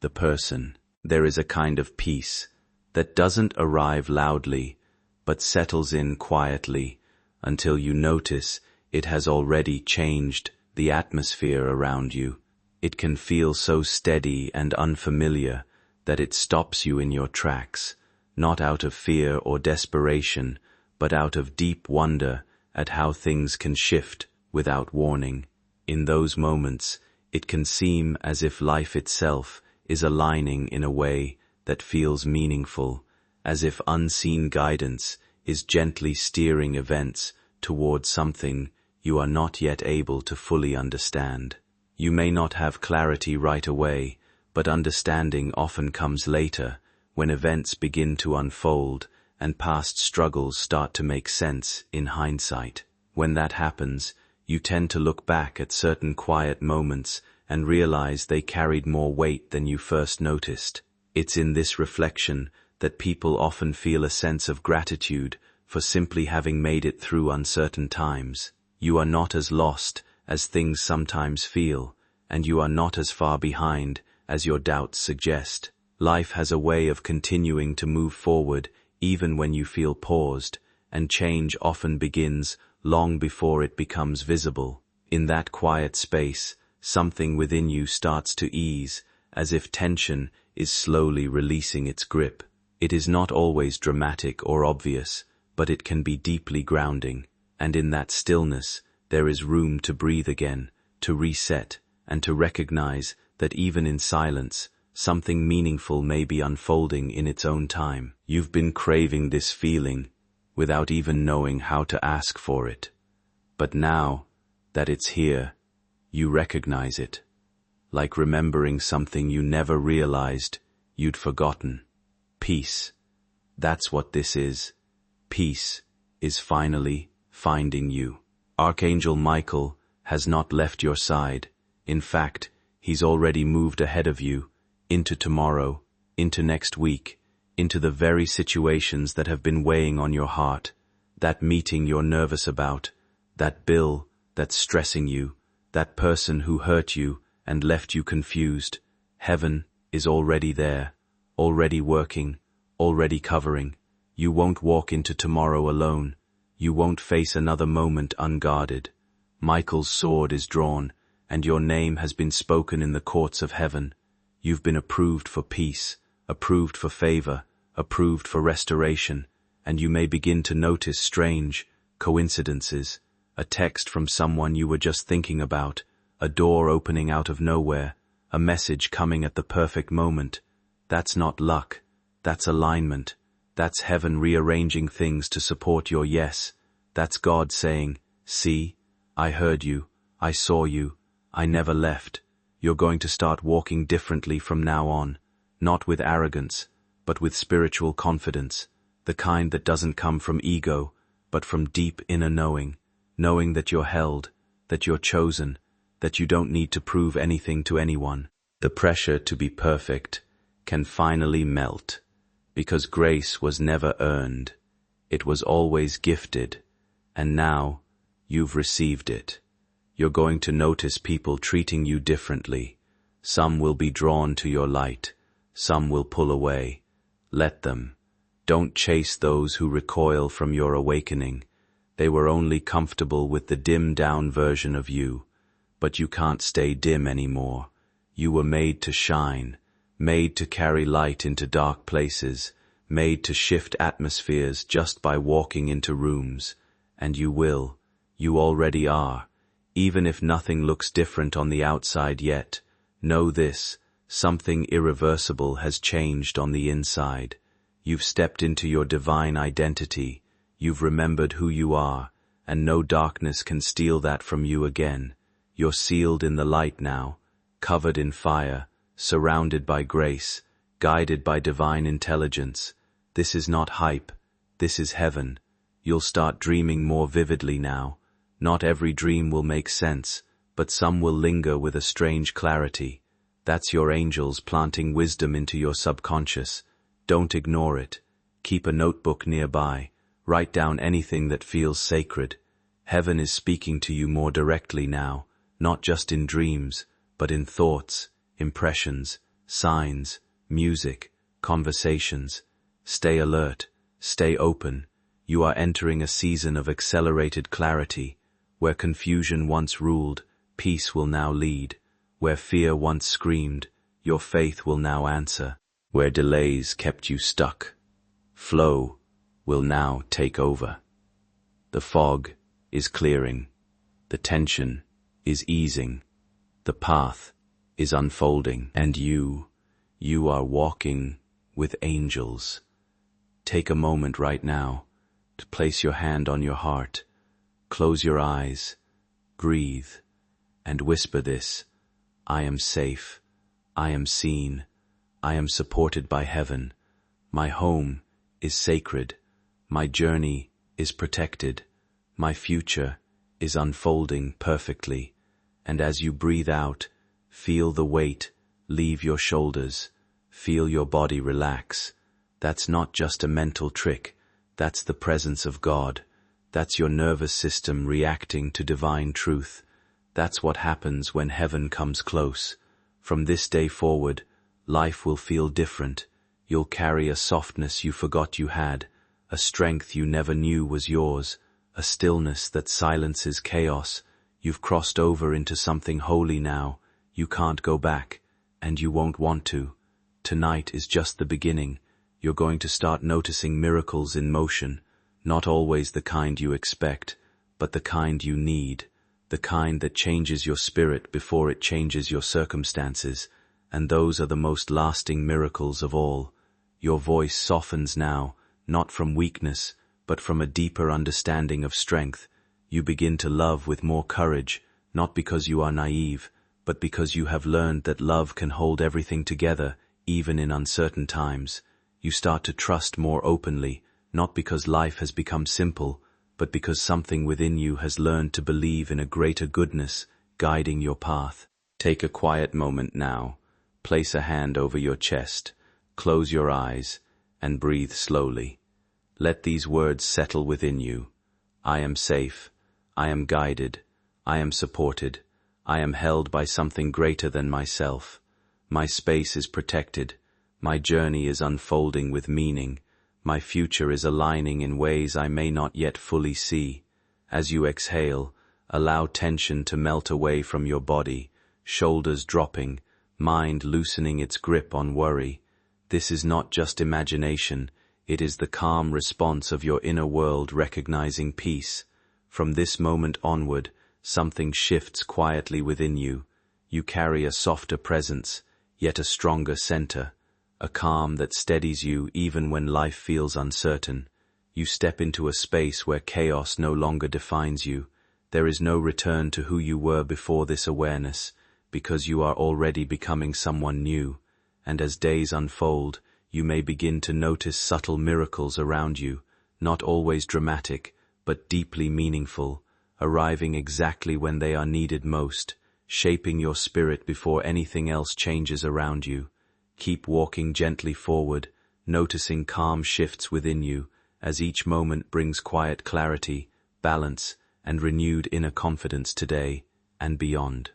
the person. There is a kind of peace that doesn't arrive loudly, but settles in quietly until you notice it has already changed the atmosphere around you. It can feel so steady and unfamiliar that it stops you in your tracks, not out of fear or desperation, but out of deep wonder at how things can shift without warning. In those moments, it can seem as if life itself is aligning in a way that feels meaningful, as if unseen guidance is gently steering events towards something you are not yet able to fully understand. You may not have clarity right away, but understanding often comes later, when events begin to unfold and past struggles start to make sense in hindsight. When that happens, you tend to look back at certain quiet moments and realize they carried more weight than you first noticed. It's in this reflection that people often feel a sense of gratitude for simply having made it through uncertain times. You are not as lost as things sometimes feel, and you are not as far behind as your doubts suggest. Life has a way of continuing to move forward even when you feel paused, and change often begins long before it becomes visible. In that quiet space, something within you starts to ease, as if tension is slowly releasing its grip. It is not always dramatic or obvious, but it can be deeply grounding, and in that stillness there is room to breathe again, to reset, and to recognize that even in silence, something meaningful may be unfolding in its own time. You've been craving this feeling without even knowing how to ask for it. But now that it's here, you recognize it, like remembering something you never realized you'd forgotten. Peace. That's what this is. Peace is finally finding you. Archangel Michael has not left your side. In fact, he's already moved ahead of you, into tomorrow, into next week, into the very situations that have been weighing on your heart, that meeting you're nervous about, that bill that's stressing you, that person who hurt you and left you confused. Heaven is already there, already working, already covering. You won't walk into tomorrow alone. You won't face another moment unguarded. Michael's sword is drawn, and your name has been spoken in the courts of heaven. You've been approved for peace, approved for favor, approved for restoration, and you may begin to notice strange coincidences, a text from someone you were just thinking about, a door opening out of nowhere, a message coming at the perfect moment. That's not luck, that's alignment. That's heaven rearranging things to support your yes. That's God saying, see, I heard you, I saw you, I never left. You're going to start walking differently from now on, not with arrogance, but with spiritual confidence, the kind that doesn't come from ego, but from deep inner knowing that you're held, that you're chosen, that you don't need to prove anything to anyone. The pressure to be perfect can finally melt, because grace was never earned, it was always gifted, and now you've received it. You're going to notice people treating you differently. Some will be drawn to your light, some will pull away. Let them. Don't chase those who recoil from your awakening. They were only comfortable with the dimmed-down version of you, but you can't stay dim anymore. You were made to shine, made to carry light into dark places, made to shift atmospheres just by walking into rooms. And you will. You already are. Even if nothing looks different on the outside yet, know this, something irreversible has changed on the inside. You've stepped into your divine identity. You've remembered who you are, and no darkness can steal that from you again. You're sealed in the light now, covered in fire, surrounded by grace. guided by divine intelligence. This is not hype, this is heaven. You'll start dreaming more vividly now. Not every dream will make sense, but some will linger with a strange clarity. That's your angels planting wisdom into your subconscious. Don't ignore it. Keep a notebook nearby. Write down anything that feels sacred. Heaven is speaking to you more directly now, not just in dreams, but in thoughts, impressions, signs, music, conversations. Stay alert, stay open. You are entering a season of accelerated clarity. Where confusion once ruled, peace will now lead. Where fear once screamed, your faith will now answer. Where delays kept you stuck, flow will now take over. The fog is clearing. The tension is easing. The path is unfolding. And you are walking with angels. Take a moment right now to place your hand on your heart. Close your eyes, breathe, and whisper this: I am safe, I am seen, I am supported by heaven. My home is sacred, my journey is protected, my future is unfolding perfectly. And as you breathe out, feel the weight leave your shoulders, feel your body relax. That's not just a mental trick, that's the presence of God. That's your nervous system reacting to divine truth. That's what happens when heaven comes close. From this day forward, life will feel different. You'll carry a softness you forgot you had, a strength you never knew was yours, a stillness that silences chaos. You've crossed over into something holy now. You can't go back, and you won't want to. Tonight is just the beginning. You're going to start noticing miracles in motion. Not always the kind you expect, but the kind you need, the kind that changes your spirit before it changes your circumstances, and those are the most lasting miracles of all. Your voice softens now, not from weakness, but from a deeper understanding of strength. You begin to love with more courage, not because you are naive, but because you have learned that love can hold everything together, even in uncertain times. You start to trust more openly, not because life has become simple, but because something within you has learned to believe in a greater goodness guiding your path. Take a quiet moment now. Place a hand over your chest, close your eyes, and breathe slowly. Let these words settle within you. I am safe. I am guided. I am supported. I am held by something greater than myself. My space is protected. My journey is unfolding with meaning. My future is aligning in ways I may not yet fully see. As you exhale, allow tension to melt away from your body, shoulders dropping, mind loosening its grip on worry. This is not just imagination, it is the calm response of your inner world recognizing peace. From this moment onward, something shifts quietly within you. You carry a softer presence, yet a stronger center. A calm that steadies you even when life feels uncertain. You step into a space where chaos no longer defines you. There is no return to who you were before this awareness, because you are already becoming someone new. And as days unfold, you may begin to notice subtle miracles around you, not always dramatic, but deeply meaningful, arriving exactly when they are needed most, shaping your spirit before anything else changes around you. Keep walking gently forward, noticing calm shifts within you, as each moment brings quiet clarity, balance, and renewed inner confidence today and beyond.